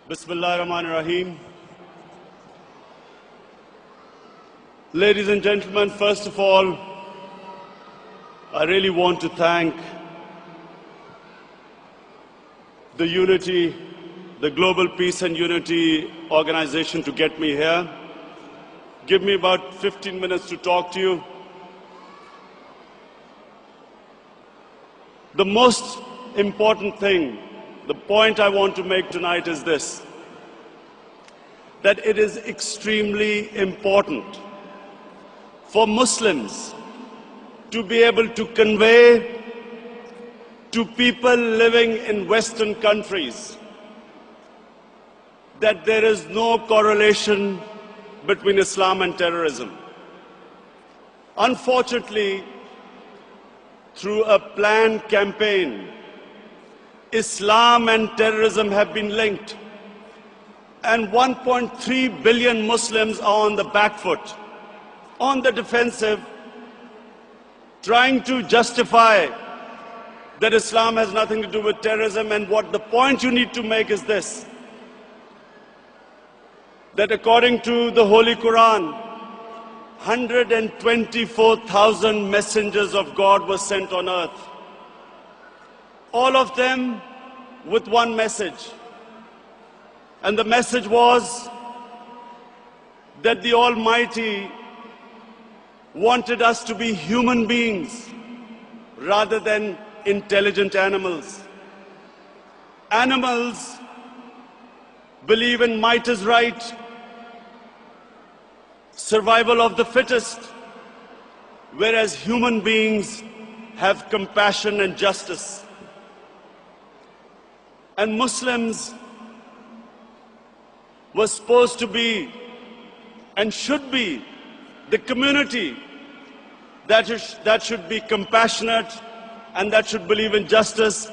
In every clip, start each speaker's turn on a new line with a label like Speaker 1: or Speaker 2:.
Speaker 1: Bismillahirrahmanirrahim. Ladies and gentlemen, first of all, I really want to thank the Unity, the Global Peace and Unity organization to get me here. Give me about 15 minutes to talk to you. The most important thing, the point I want to make tonight is this, that it is extremely important for Muslims to be able to convey to people living in Western countries that there is no correlation between Islam and terrorism. Unfortunately, through a planned campaign, Islam and terrorism have been linked, and 1.3 billion Muslims are on the back foot, on the defensive, trying to justify that Islam has nothing to do with terrorism. And what the point you need to make is this, that according to the Holy Quran, 124,000 messengers of God were sent on earth, all of them with one message. And the message was that the Almighty wanted us to be human beings rather than intelligent animals. Animals believe in might is right, survival of the fittest, whereas human beings have compassion and justice. And Muslims were supposed to be and should be the community that should be compassionate and that should believe in justice,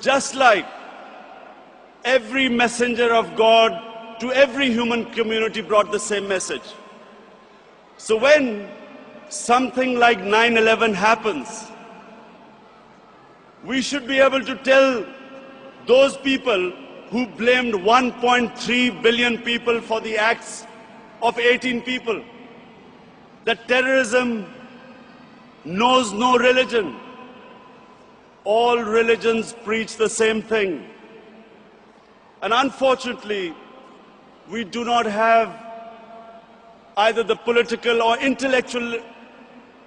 Speaker 1: just like every messenger of God to every human community brought the same message. So when something like 9/11 happens, we should be able to tell those people who blamed 1.3 billion people for the acts of 18 people that terrorism knows no religion. All religions preach the same thing. And unfortunately, we do not have either the political or intellectual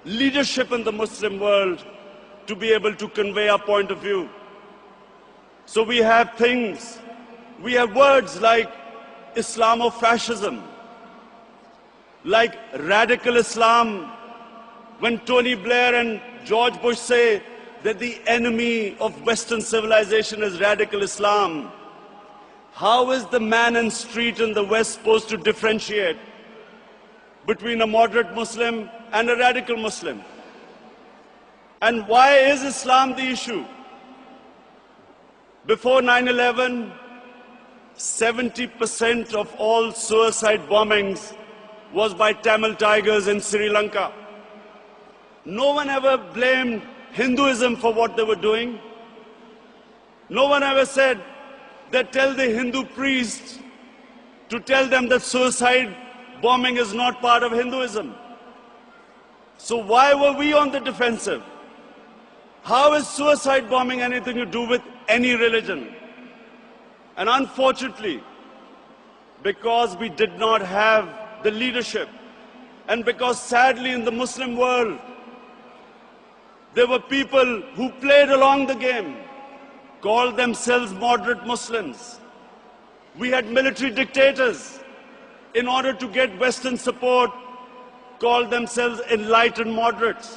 Speaker 1: leadership in the Muslim world to be able to convey our point of view. So we have words like Islamofascism, like radical Islam. When Tony Blair and George Bush say that the enemy of Western civilization is radical Islam, how is the man in the street in the West supposed to differentiate between a moderate Muslim and a radical Muslim? And why is Islam the issue? Before 9/11, 70% of all suicide bombings was by Tamil Tigers in Sri Lanka. No one ever blamed Hinduism for what they were doing. No one ever said that tell the Hindu priests to tell them that suicide bombing is not part of Hinduism. So why were we on the defensive? How is suicide bombing anything to do with any religion? And unfortunately, because we did not have the leadership, and because sadly in the Muslim world, there were people who played along the game, called themselves moderate Muslims. We had military dictators, in order to get Western support, called themselves enlightened moderates,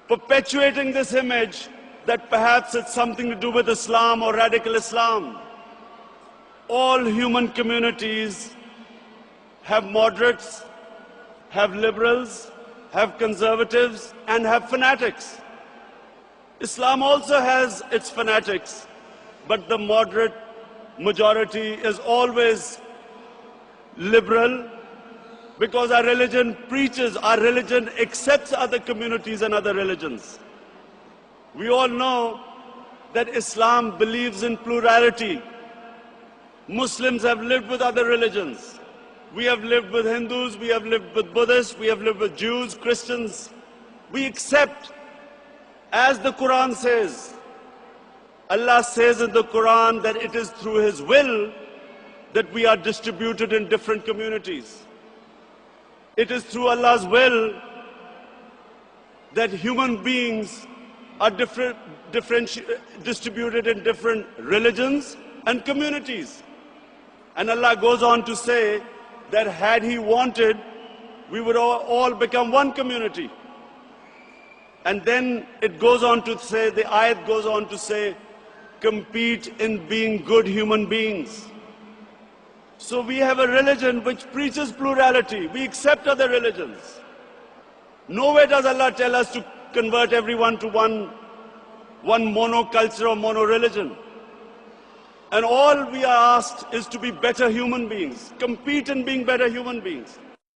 Speaker 1: perpetuating this image that perhaps it's something to do with Islam or radical Islam. All human communities have moderates, have liberals, have conservatives, and have fanatics. Islam also has its fanatics, but the moderate majority is always liberal, because our religion preaches, our religion accepts other communities and other religions. We all know that Islam believes in plurality. Muslims have lived with other religions. We have lived with Hindus, we have lived with Buddhists, we have lived with Jews, Christians. We accept, as the Quran says, Allah says in the Quran that it is through His will that we are distributed in different communities. It is through Allah's will that human beings are distributed in different religions and communities. And Allah goes on to say that had He wanted, we would all become one community. And then it goes on to say, the ayat goes on to say, compete in being good human beings. So we have a religion which preaches plurality. We accept other religions. Nowhere does Allah tell us to convert everyone to one monoculture or mono-religion. And all we are asked is to be better human beings, compete in being better human beings.